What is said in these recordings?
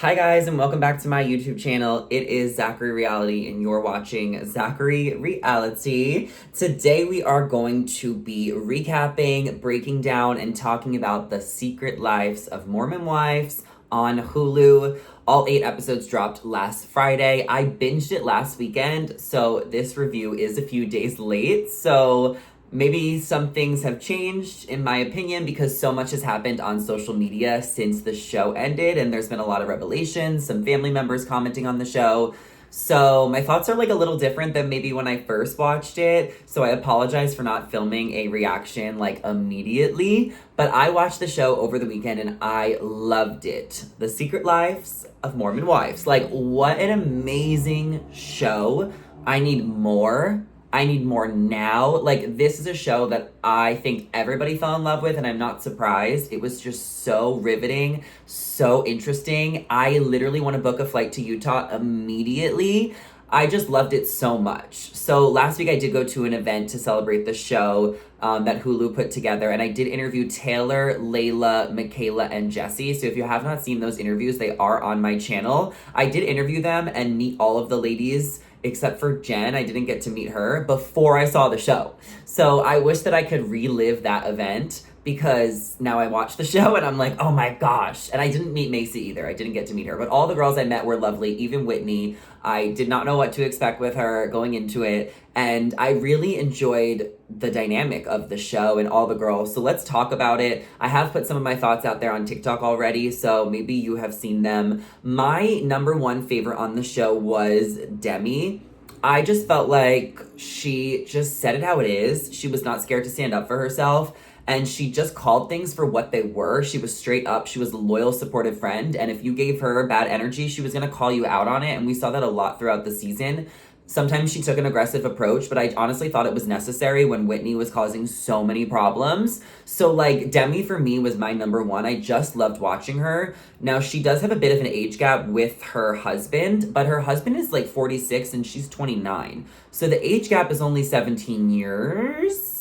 Hi guys, and welcome back to my YouTube channel. It is Zachary Reality and you're watching Zachary Reality. Today we are going to be recapping, breaking down, and talking about the secret lives of Mormon wives on Hulu. All 8 episodes dropped last Friday. I binged it last weekend, so this review is a few days late. So maybe some things have changed, in my opinion, because so much has happened on social media since the show ended, and there's been a lot of revelations, some family members commenting on the show. So my thoughts are like a little different than maybe when I first watched it. So I apologize for not filming a reaction like immediately. But I watched the show over the weekend and I loved it. The Secret Lives of Mormon Wives. Like, what an amazing show. I need more. I need more now. Like, this is a show that I think everybody fell in love with, and I'm not surprised. It was just so riveting, so interesting. I literally want to book a flight to Utah immediately. I just loved it so much. So last week I did go to an event to celebrate the show that Hulu put together, and I did interview Taylor, Layla, Mikayla, and Jessie. So if you have not seen those interviews, they are on my channel. I did interview them and meet all of the ladies except for Jenn. I didn't get to meet her before I saw the show. So I wish that I could relive that event, because now I watch the show and I'm like, oh my gosh. And I didn't meet Macy either. I didn't get to meet her. But all the girls I met were lovely, even Whitney. I did not know what to expect with her going into it. And I really enjoyed the dynamic of the show and all the girls. So let's talk about it. I have put some of my thoughts out there on TikTok already, so maybe you have seen them. My number one favorite on the show was Demi. I just felt like she just said it how it is. She was not scared to stand up for herself. And she just called things for what they were. She was straight up. She was a loyal, supportive friend. And if you gave her bad energy, she was going to call you out on it. And we saw that a lot throughout the season. Sometimes she took an aggressive approach, but I honestly thought it was necessary when Whitney was causing so many problems. So, like, Demi for me was my number one. I just loved watching her. Now, she does have a bit of an age gap with her husband, but her husband is like 46 and she's 29. So the age gap is only 17 years.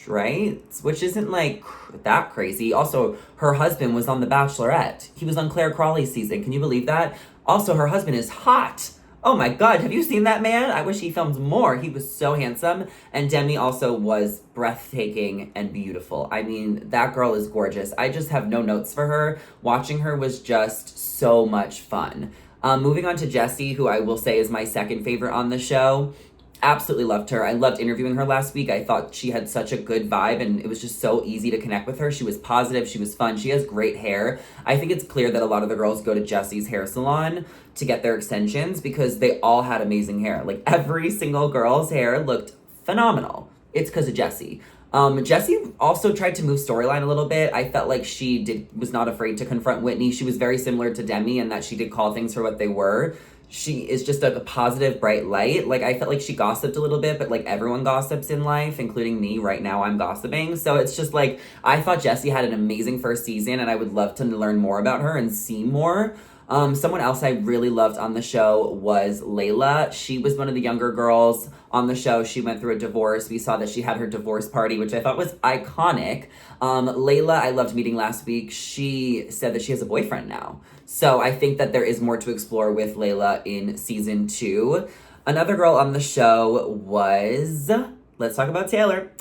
Right? Which isn't like that crazy. Also, her husband was on The Bachelorette. He was on Claire Crawley's season. Can you believe that? Also, her husband is hot. Oh my God, have you seen that man? I wish he filmed more. He was so handsome. And Demi also was breathtaking and beautiful. I mean, that girl is gorgeous. I just have no notes for her. Watching her was just so much fun. Moving on to Jessie, who I will say is my second favorite on the show. Absolutely loved her. I loved interviewing her last week. I thought she had such a good vibe and it was just so easy to connect with her. She was positive. She was fun. She has great hair. I think it's clear that a lot of the girls go to Jessie's hair salon to get their extensions because they all had amazing hair. Like, every single girl's hair looked phenomenal. It's because of Jessie. Jessie also tried to move storyline a little bit. I felt like she was not afraid to confront Whitney. She was very similar to Demi in that she did call things for what they were. She is just a positive, bright light. Like, I felt like she gossiped a little bit, but like everyone gossips in life, including me. Right now, I'm gossiping. So it's just like, I thought Jessie had an amazing first season and I would love to learn more about her and see more. Someone else I really loved on the show was Layla. She was one of the younger girls on the show. She went through a divorce. We saw that she had her divorce party, which I thought was iconic. Layla, I loved meeting last week. She said that she has a boyfriend now. So I think that there is more to explore with Layla in season 2. Another girl on the show was... Let's talk about Taylor.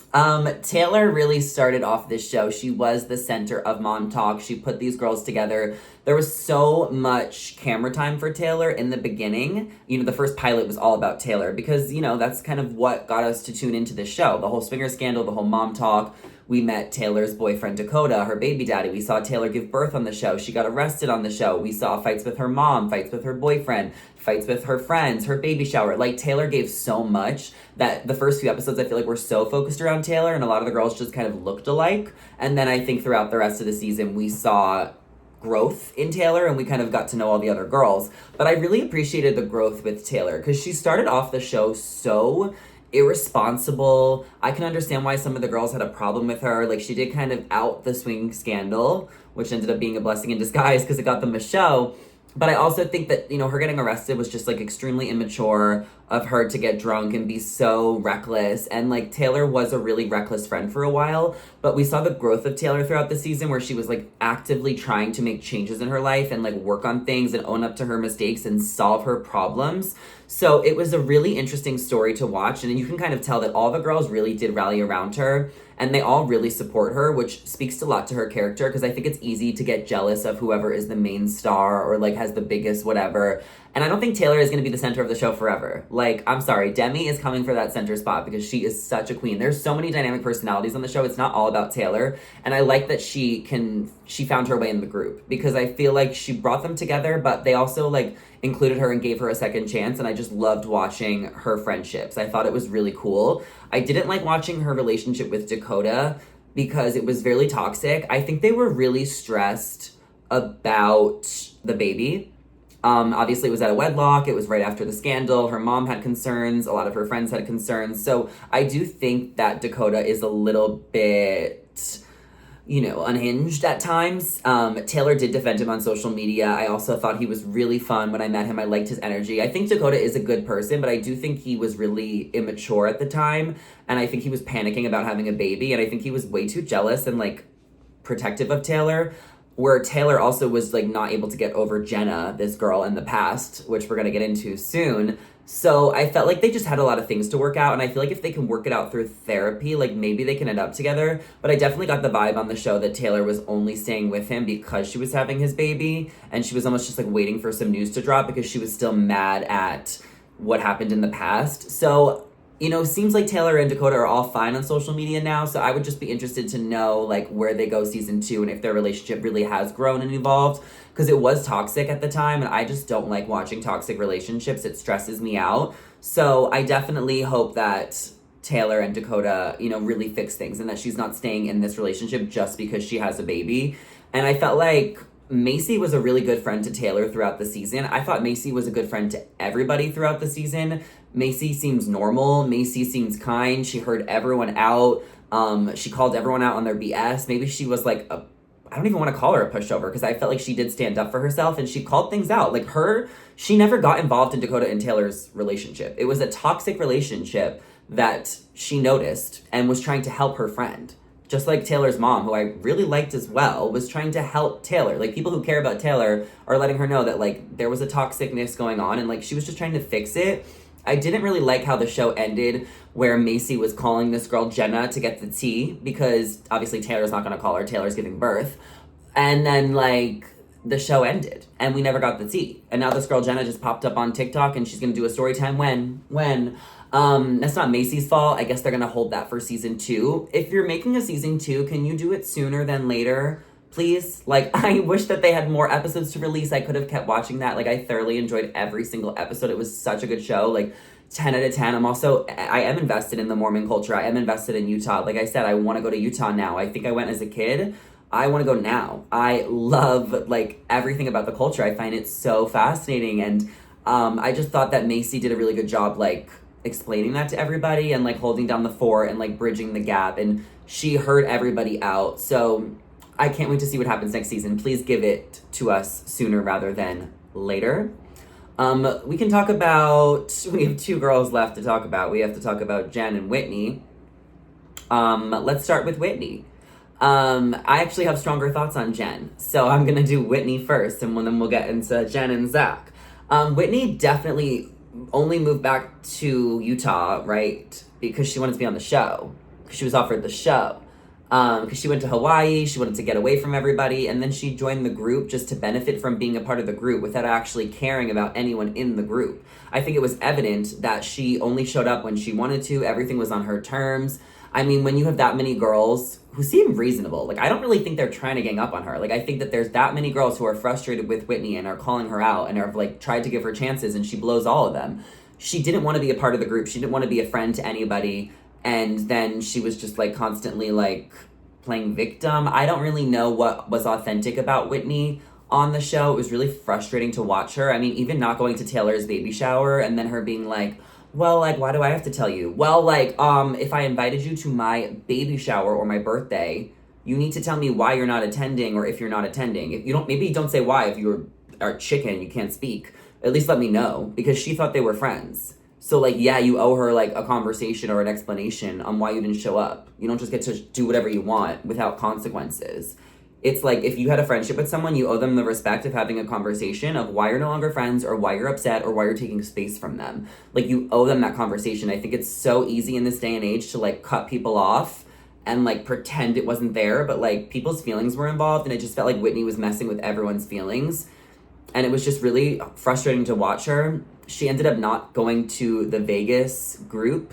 Taylor really started off this show. She was the center of Mom Talk. She put these girls together. There was so much camera time for Taylor in the beginning. You know, the first pilot was all about Taylor because, you know, that's kind of what got us to tune into this show. The whole swinger scandal, the whole Mom Talk. We met Taylor's boyfriend, Dakota, her baby daddy. We saw Taylor give birth on the show. She got arrested on the show. We saw fights with her mom, fights with her boyfriend, fights with her friends, her baby shower. Like, Taylor gave so much that the first few episodes, I feel like, were so focused around Taylor, and a lot of the girls just kind of looked alike. And then I think throughout the rest of the season, we saw growth in Taylor, and we kind of got to know all the other girls. But I really appreciated the growth with Taylor, because she started off the show so irresponsible. I can understand why some of the girls had a problem with her. Like, she did kind of out the swing scandal, which ended up being a blessing in disguise because it got them a show. But I also think that, you know, her getting arrested was just like extremely immature of her to get drunk and be so reckless. And like Taylor was a really reckless friend for a while, but we saw the growth of Taylor throughout the season where she was like actively trying to make changes in her life and like work on things and own up to her mistakes and solve her problems. So it was a really interesting story to watch. And you can kind of tell that all the girls really did rally around her and they all really support her, which speaks a lot to her character, because I think it's easy to get jealous of whoever is the main star or like has the biggest whatever. And I don't think Taylor is going to be the center of the show forever. Like, I'm sorry, Demi is coming for that center spot because she is such a queen. There's so many dynamic personalities on the show. It's not all about Taylor. And I like that she found her way in the group, because I feel like she brought them together, but they also like included her and gave her a second chance. And I just loved watching her friendships. I thought it was really cool. I didn't like watching her relationship with Dakota because it was very toxic. I think they were really stressed about the baby. Obviously, it was at a wedlock. It was right after the scandal. Her mom had concerns. A lot of her friends had concerns. So I do think that Dakota is a little bit, you know, unhinged at times. Taylor did defend him on social media. I also thought he was really fun when I met him. I liked his energy. I think Dakota is a good person, but I do think he was really immature at the time. And I think he was panicking about having a baby. And I think he was way too jealous and like protective of Taylor. Where Taylor also was like not able to get over Jenna, this girl in the past, which we're gonna get into soon. So I felt like they just had a lot of things to work out, and I feel like if they can work it out through therapy, like maybe they can end up together. But I definitely got the vibe on the show that Taylor was only staying with him because she was having his baby, and she was almost just like waiting for some news to drop because she was still mad at what happened in the past. So, you know, seems like Taylor and Dakota are all fine on social media now, so I would just be interested to know, like, where they go season 2 and if their relationship really has grown and evolved, because it was toxic at the time, and I just don't like watching toxic relationships. It stresses me out. So I definitely hope that Taylor and Dakota, you know, really fix things and that she's not staying in this relationship just because she has a baby. And I felt like Macy was a really good friend to Taylor throughout the season. I thought Macy was a good friend to everybody throughout the season. Macy seems normal. Macy seems kind. She heard everyone out. She called everyone out on their BS. Maybe she was like I don't even want to call her a pushover, because I felt like she did stand up for herself and she called things out. Like she never got involved in Dakota and Taylor's relationship. It was a toxic relationship that she noticed and was trying to help her friend. Just like Taylor's mom, who I really liked as well, was trying to help Taylor. Like, people who care about Taylor are letting her know that, like, there was a toxicness going on and, like, she was just trying to fix it. I didn't really like how the show ended, where Macy was calling this girl Jenna to get the tea, because obviously Taylor's not going to call her. Taylor's giving birth. And then, like, the show ended and we never got the tea. And now this girl Jenna just popped up on TikTok and she's going to do a story time when. That's not Macy's fault. I guess they're gonna hold that for season 2. If you're making a season 2, can you do it sooner than later, please? Like, I wish that they had more episodes to release. I could have kept watching that. Like, I thoroughly enjoyed every single episode. It was such a good show. Like, 10 out of 10. I am invested in the Mormon culture. I am invested in Utah. Like I said, I want to go to Utah now. I think I went as a kid. I want to go now. I love, like, everything about the culture. I find it so fascinating. And I just thought that Macy did a really good job, like, explaining that to everybody and like holding down the fort and like bridging the gap, and she heard everybody out. So I can't wait to see what happens next season. Please give it to us sooner rather than later. We can talk about, we have 2 girls left to talk about. We have to talk about Jenn and Whitney. Let's start with Whitney. I actually have stronger thoughts on Jenn, so I'm gonna do Whitney first, and then we'll get into Jenn and Zach. Whitney definitely only moved back to Utah, right, because she wanted to be on the show, because she was offered the show, because she went to Hawaii, she wanted to get away from everybody, and then she joined the group just to benefit from being a part of the group without actually caring about anyone in the group. I think it was evident that she only showed up when she wanted to. Everything was on her terms. I mean, when you have that many girls who seem reasonable, like, I don't really think they're trying to gang up on her. Like, I think that there's that many girls who are frustrated with Whitney and are calling her out and are, like, tried to give her chances, and she blows all of them. She didn't want to be a part of the group. She didn't want to be a friend to anybody. And then she was just, like, constantly, like, playing victim. I don't really know what was authentic about Whitney on the show. It was really frustrating to watch her. I mean, even not going to Taylor's baby shower and then her being like, well, like, why do I have to tell you? Well, like, if I invited you to my baby shower or my birthday, you need to tell me why you're not attending or if you're not attending. If you don't, maybe don't say why if you're are chicken, you can't speak, at least let me know, because she thought they were friends. So, like, yeah, you owe her, like, a conversation or an explanation on why you didn't show up. You don't just get to do whatever you want without consequences. It's like, if you had a friendship with someone, you owe them the respect of having a conversation of why you're no longer friends or why you're upset or why you're taking space from them. Like, you owe them that conversation. I think it's so easy in this day and age to, like, cut people off and, like, pretend it wasn't there, but, like, people's feelings were involved, and it just felt like Whitney was messing with everyone's feelings. And it was just really frustrating to watch her. She ended up not going to the Vegas group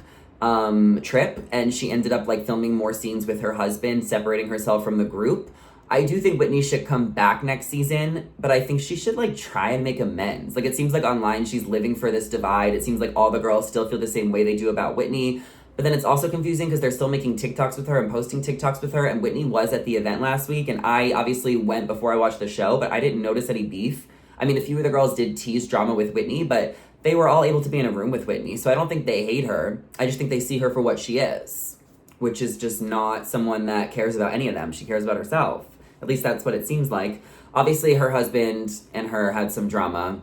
trip, and she ended up, like, filming more scenes with her husband, separating herself from the group. I do think Whitney should come back next season, but I think she should, like, try and make amends. Like, it seems like online she's living for this divide. It seems like all the girls still feel the same way they do about Whitney. But then it's also confusing because they're still making TikToks with her and posting TikToks with her. And Whitney was at the event last week, and I obviously went before I watched the show, but I didn't notice any beef. I mean, a few of the girls did tease drama with Whitney, but they were all able to be in a room with Whitney. So I don't think they hate her. I just think they see her for what she is, which is just not someone that cares about any of them. She cares about herself. At least that's what it seems like. Obviously, her husband and her had some drama,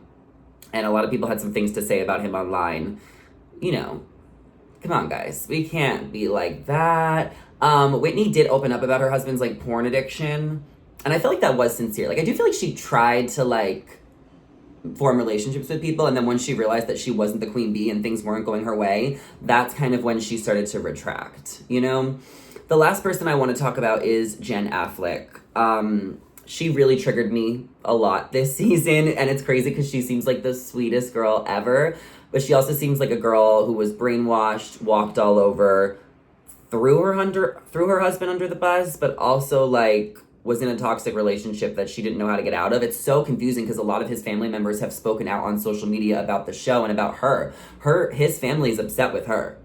and a lot of people had some things to say about him online. You know, come on, guys. We can't be like that. Whitney did open up about her husband's, like, porn addiction, and I feel like that was sincere. Like, I do feel like she tried to, like, form relationships with people, and then when she realized that she wasn't the queen bee and things weren't going her way, that's kind of when she started to retract, you know? The last person I want to talk about is Jen Affleck. She really triggered me a lot this season, and it's crazy because she seems like the sweetest girl ever, but she also seems like a girl who was brainwashed, walked all over, threw her husband under the bus, but also, like, was in a toxic relationship that she didn't know how to get out of. It's so confusing because a lot of his family members have spoken out on social media about the show and about her. His family's upset with her.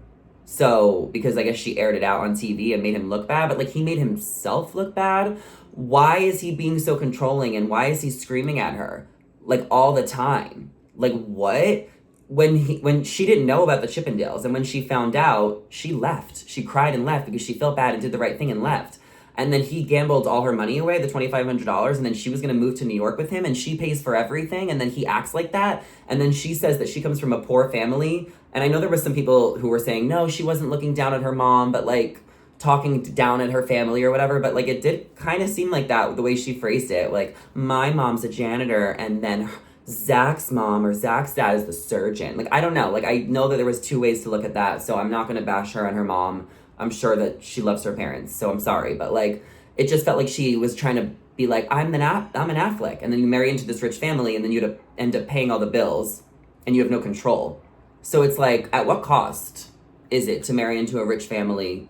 So, because I guess she aired it out on TV and made him look bad, but, like, he made himself look bad. Why is he being so controlling, and why is he screaming at her, like, all the time? Like, what? When she didn't know about the Chippendales, and when she found out, she left. She cried and left because she felt bad and did the right thing and left. And then he gambled all her money away, the $2,500, and then she was going to move to New York with him, and she pays for everything, and then he acts like that, and then she says that she comes from a poor family. And I know there was some people who were saying, no, she wasn't looking down at her mom, but, like, talking down at her family or whatever, but, like, it did kind of seem like that, the way she phrased it. Like, my mom's a janitor, and then Zach's mom or Zach's dad is the surgeon. Like, I don't know. Like, I know that there was two ways to look at that, so I'm not going to bash her and her mom. I'm sure that she loves her parents, so I'm sorry. But, like, it just felt like she was trying to be like, I'm an Affleck. And then you marry into this rich family, and then you'd end up paying all the bills, and you have no control. So it's like, at what cost is it to marry into a rich family,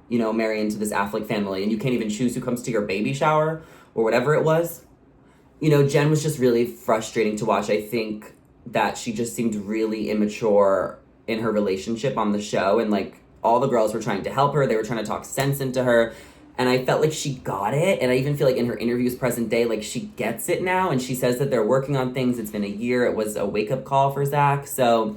you know, marry into this Affleck family, and you can't even choose who comes to your baby shower or whatever it was? You know, Jen was just really frustrating to watch. I think that she just seemed really immature in her relationship on the show, and, like, all the girls were trying to help her. They were trying to talk sense into her. And I felt like she got it. And I even feel like in her interviews present day, like, she gets it now. And she says that they're working on things. It's been a year. It was a wake-up call for Zach. So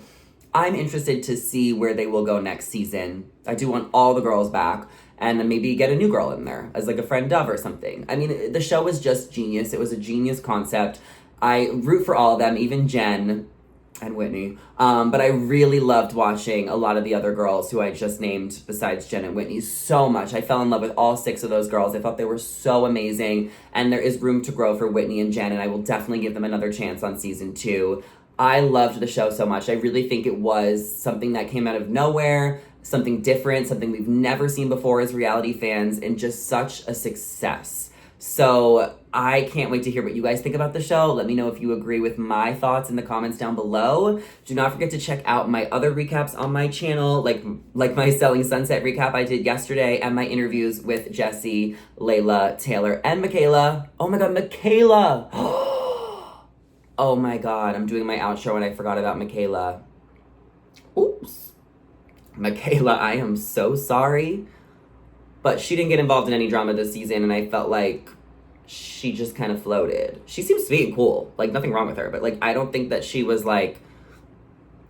I'm interested to see where they will go next season. I do want all the girls back. And then maybe get a new girl in there as, like, a friend of or something. I mean, the show was just genius. It was a genius concept. I root for all of them, even Jen and Whitney. But I really loved watching a lot of the other girls who I just named besides Jen and Whitney so much. I fell in love with all 6 of those girls. I thought they were so amazing. And there is room to grow for Whitney and Jen, and I will definitely give them another chance on season 2. I loved the show so much. I really think it was something that came out of nowhere, something different, something we've never seen before as reality fans, and just such a success. So I can't wait to hear what you guys think about the show. Let me know if you agree with my thoughts in the comments down below. Do not forget to check out my other recaps on my channel, like my Selling Sunset recap I did yesterday, and my interviews with Jessie, Layla, Taylor, and Michaela. Oh my god, Michaela! Oh my god, I'm doing my outro and I forgot about Michaela. Oops. Michaela, I am so sorry. But she didn't get involved in any drama this season, and I felt like she just kind of floated. She seems sweet and cool. Like, nothing wrong with her. But, like, I don't think that she was, like,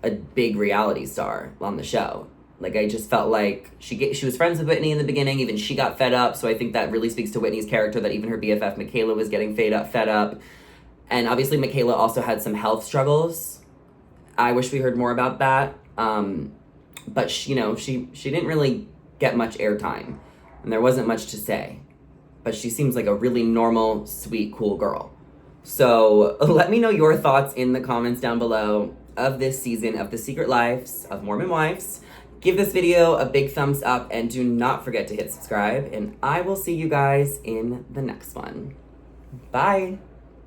a big reality star on the show. Like, I just felt like she was friends with Whitney in the beginning. Even she got fed up. So I think that really speaks to Whitney's character, that even her BFF, Michaela, was getting fed up. And obviously Michaela also had some health struggles. I wish we heard more about that. But she didn't really get much airtime, and there wasn't much to say. But she seems like a really normal, sweet, cool girl. So let me know your thoughts in the comments down below of this season of The Secret Lives of Mormon Wives. Give this video a big thumbs up and do not forget to hit subscribe. And I will see you guys in the next one. Bye.